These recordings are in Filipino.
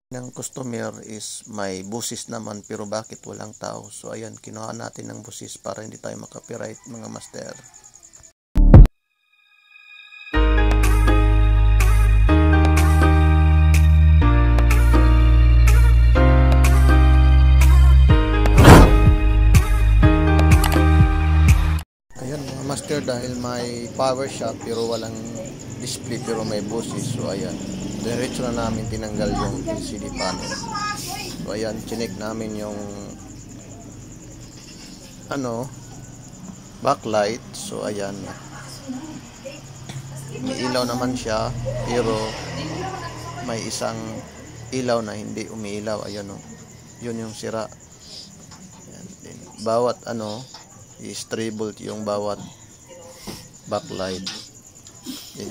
Ng customer is may busis naman pero bakit walang tao. So ayan, kinuha natin ng busis para hindi tayo makapiright mga master. Ayan mga master, dahil may power shop pero walang display pero may busis. So ayan, diretso na namin tinanggal yung LCD panel. So ayan, chinek namin yung backlight. So ayan, may ilaw naman siya pero may isang ilaw na hindi umiilaw. Ayan o, yun yung sira. Ayan, din. Bawat is 3 volt yung bawat backlight.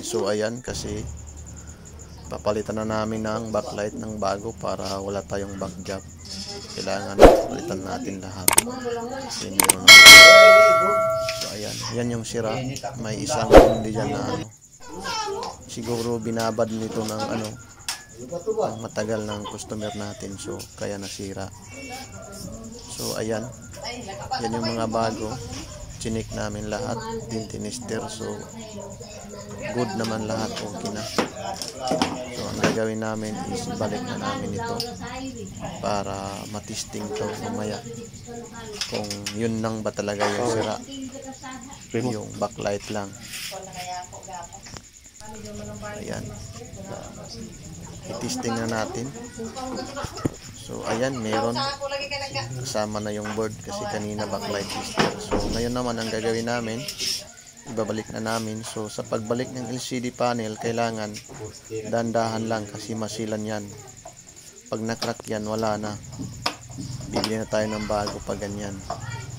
So ayan, kasi papalitan na namin ng backlight ng bago para wala tayong back job. Kailangan palitan natin lahat. Kasi meron na. So ayan, yan yung sira. May isang hindi dyan na siguro binabad nito ng ang matagal ng customer natin. So kaya nasira. So ayan, yan yung mga bago. Chinik namin lahat, din tinister. So good naman lahat, okay na. So ang gagawin namin is balik na namin ito para matisting to mamaya kung yun lang ba talaga yung sira, yung backlight lang. Ayan, itisting na natin. So ayan, meron kasama na yung board kasi kanina backlight tester. So ngayon naman ang gagawin namin, ibabalik na namin. So sa pagbalik ng LCD panel, kailangan dandahan lang kasi masilan yan. Pag nakrack yan, wala na. Bibili na tayo ng bago pag ganyan.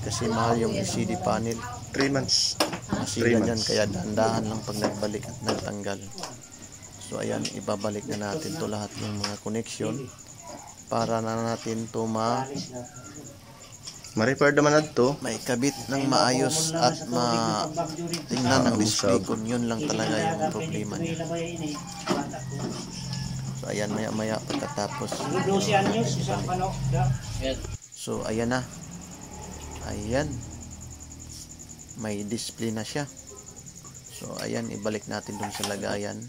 Kasi mahal yung LCD panel. 3 months. Masilan yan, kaya dandahan lang pag nagbalik at nagtanggal. So ayan, ibabalik na natin to lahat ng mga connection para na natin to Ma-repair naman na to. may kabit ng maayos at tingnan ng display kung yun lang talaga yung problema niya. So ayan, maya maya pagkatapos. So ayan na. Ayan, may display na siya. So ayan, ibalik natin dun sa lagayan.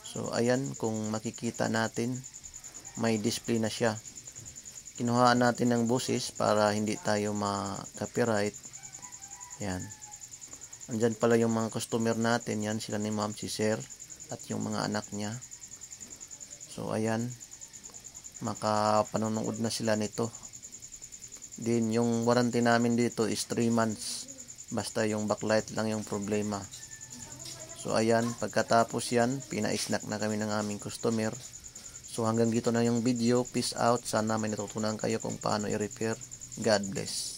So ayan, kung makikita natin, may display na siya. Kinuhaan natin ng busis para hindi tayo ma-copyright. Yan. Andyan pala yung mga customer natin. Yan, sila ni ma'am, si sir, at yung mga anak niya. So, ayan. Makapanonood na sila nito. Din, yung warranty namin dito is 3 months. Basta yung backlight lang yung problema. So, ayan. Pagkatapos yan, pina-snack na kami ng aming customer. So hanggang dito na yung video. Peace out. Sana may natutunan kayo kung paano i-repair. God bless.